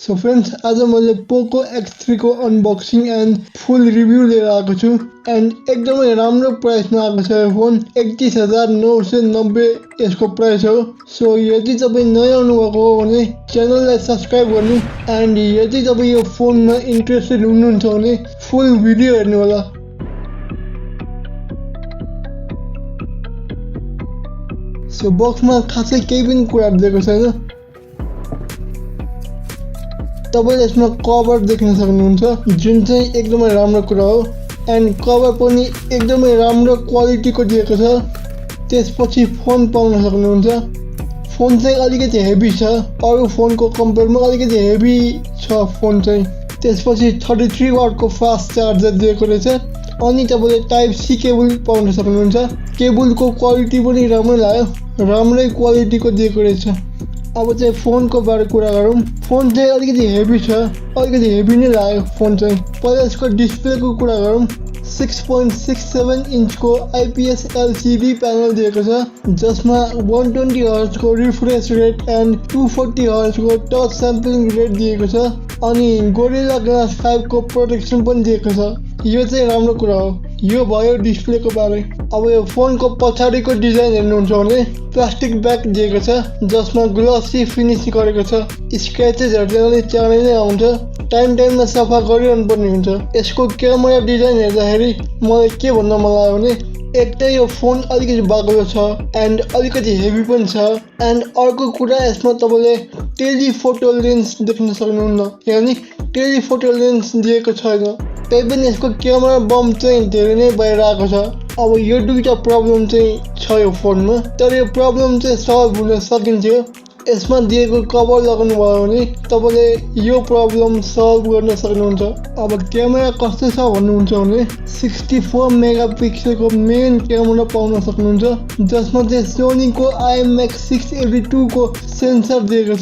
So friends, आज मैले पोको X3 को अनबक्सिङ एन्ड फुल रिभ्यू लिएर आएको छु एन्ड एकदमै राम्रो प्राइसमा आएको छ। यो फोन 31,990 यसको प्राइस हो। सो यदि तपाईँ नयाँ आउनुभएको हो भने च्यानललाई सब्स्क्राइब गर्नु एन्ड यदि तपाईँ यो फोनमा इन्ट्रेस्टेड हुनुहुन्छ भने फुल भिडियो हेर्नु होला। सो बक्समा खासै केही पनि कुरा दिएको छैन। तपाईले यसमा कभर देख्न सक्नुहुन्छ जुन चाहिँ एकदमै राम्रो कुरा हो एन्ड कभर पनि एकदमै राम्रो क्वालिटीको दिएको छ। त्यसपछि फोन पाउन सक्नुहुन्छ। फोन चाहिँ अलिकति हेभी छ, अरू फोनको कम्पेयरमा अलिकति हेभी छ फोन चाहिँ। त्यसपछि 33 वाटको फास्ट चार्जर दिएको रहेछ अनि तपाईले टाइप सी केबल पाउन सक्नुहुन्छ। केबलको क्वालिटी पनि राम्रो लाग्यो, राम्रै क्वालिटीको दिएको रहेछ। अब चाहिँ फोनको बारे कुरा गरौँ। फोन चाहिँ अलिकति हेभी छ, अलिकति हेभी नै लाग्यो फोन चाहिँ। पहिला यसको डिस्प्लेको कुरा गरौँ। 6.67 इन्चको IPS LCD प्यानल दिएको छ जसमा 120 हर्जको रिफ्रेस रेट एन्ड 240 हर्जको टच स्याम्पलिङ रेट दिएको छ अनि गोरिल्ला ग्लास 5 को प्रोटेक्सन पनि दिएको छ। यो चाहिँ राम्रो कुरा हो। यो भयो डिस्प्लेको बारे। अब यो फोनको पछाडिको डिजाइन हेर्नुहुन्छ भने प्लास्टिक ब्याग दिएको छ जसमा ग्लसी फिनिस गरेको छ। स्क्र्याचेसहरू चाहिँ अलिक चाँडै नै आउँछ, टाइममा सफा गरिरहनु पर्ने हुन्छ। यसको क्यामेरा डिजाइन हेर्दाखेरि मलाई के भन्न मन लाग्यो भने एक त यो फोन अलिकति बाक्लो छ एन्ड अलिकति हेभी पनि छ एन्ड अर्को कुरा यसमा तपाईँले टेलिफोटो लेन्स देख्न सक्नुहुन्न, यानि टेलिफोटो लेन्स दिएको छैन। त्यही पनि यसको क्यामेरा बम चाहिँ धेरै नै बाहिर आएको छ। अब यो दुईटा प्रब्लम चाहिँ छ यो फोनमा, तर यो प्रब्लम चाहिँ सल्भ हुन सकिन्थ्यो। यसमा दिएको कभर लगाउनु भयो भने तपाईँले यो प्रब्लम सल्भ गर्न सक्नुहुन्छ। अब क्यामेरा कस्तो छ भन्नुहुन्छ भने 64 मेगापिक्सलको मेन क्यामेरा पाउन सक्नुहुन्छ जसमा चाहिँ सोनीको IMX682 को सेन्सर दिएको छ।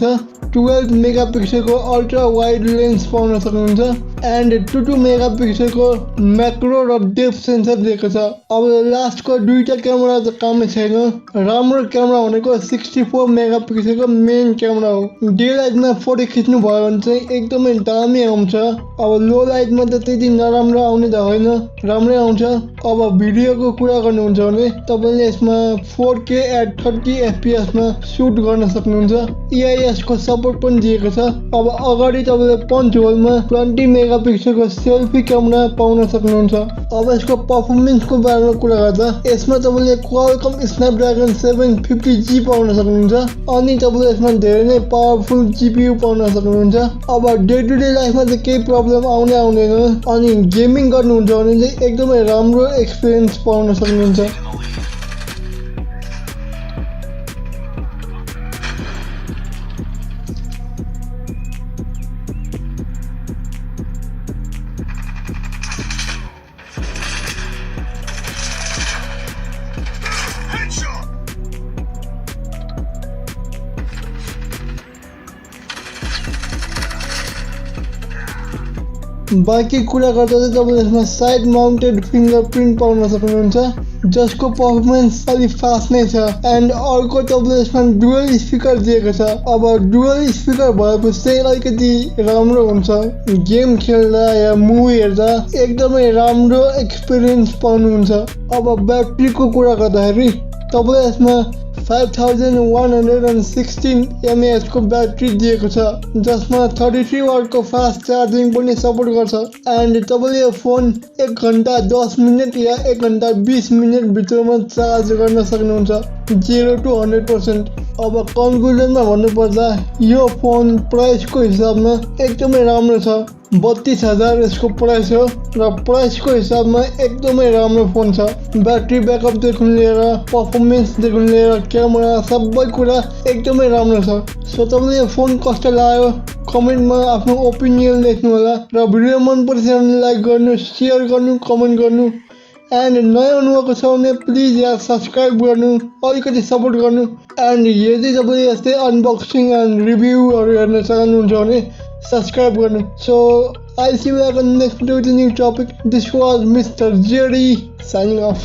12 मेगापिक्सलको अल्ट्रा वाइड लेन्स पाउन सक्नुहुन्छ एन्ड 22 मेगापिक्सलको म्याक्रो र डेप्थ सेन्सर दिएको छ। अब लास्टको दुईटा क्यामेरा त कामै छैन। राम्रो क्यामेरा भनेको 64 मेगापिक्सलको मेन क्यामेरा हो। डे लाइटमा फोटो खिच्नु भयो भने चाहिँ एकदमै दामी आउँछ। अब लो लाइटमा त त्यति नराम्रो आउने त होइन, राम्रै आउँछ। अब भिडियोको कुरा गर्नुहुन्छ भने तपाईँले यसमा 4K at 30 FPS मा सुट गर्न सक्नुहुन्छ। EIS को सपोर्ट पनि दिएको छ। अब अगाडि तपाईँले पन्च होलमा 20 मेगापिक्सलको सेल्फी क्यामेरा पाउन सक्नुहुन्छ। अब यसको पर्फर्मेन्सको बारेमा कुरा गर्दा यसमा तपाईँले क्वालकम स्न्यापड्रागन 750G पाउन सक्नुहुन्छ अनि तपाईँले यसमा धेरै नै पावरफुल GPU पाउन सक्नुहुन्छ। अब डे टु डे लाइफमा त केही प्रब्लम आउँदैन अनि गेमिङ गर्नुहुन्छ भने चाहिँ एकदमै राम्रो एक्सपिरियन्स पाउन सक्नुहुन्छ। बाँकी कुरा गर्दा चाहिँ तपाईँले यसमा साइड माउन्टेड फिङ्गरप्रिन्ट पाउन सक्नुहुन्छ जसको पर्फर्मेन्स अलिक फास्ट नै छ एन्ड अर्को तपाईँले यसमा डुअल स्पिकर दिएको छ। अब डुअल स्पिकर भएपछि चाहिँ अलिकति राम्रो हुन्छ, गेम खेल्दा या मुभी हेर्दा एकदमै राम्रो एक्सपिरियन्स पाउनुहुन्छ। अब ब्याट्रीको कुरा गर्दाखेरि तपाईँले यसमा 5116 mAh को ब्याट्री दिएको छ जसमा 33 वाटको फास्ट चार्जिङ पनि सपोर्ट गर्छ एन्ड तपाईँले यो फोन 1 घन्टा 10 मिनट या 1 घन्टा 20 मिनट भित्रमा चार्ज गर्न सक्नुहुन्छ 0 to 100%। अब कन्क्लुजनमा भन्नुपर्दा यो फोन प्राइसको हिसाबमा एकदमै राम्रो छ। 32,000 यसको प्राइस हो र प्राइसको हिसाबमा एकदमै राम्रो फोन छ। ब्याट्री ब्याकअपदेखि लिएर पर्फर्मेन्सदेखि लिएर क्यामेरा सबै कुरा एकदमै राम्रो छ। सो तपाईँले यो फोन कस्तो लाग्यो कमेन्टमा आफ्नो ओपिनियन लेख्नु होला र भिडियो मन पर्छ भने लाइक गर्नु, सेयर गर्नु, कमेन्ट गर्नु एन्ड नयाँ आउनुभएको छ भने प्लिज यहाँ सब्स्क्राइब गर्नु, अलिकति सपोर्ट गर्नु एन्ड यदि तपाईँले यस्तै अनबक्सिङ एन्ड रिभ्यूहरू हेर्न चाहनुहुन्छ भने subscribe गर्नु। So I'll see you back on next video with a new topic. This was Mr. Jerry signing off.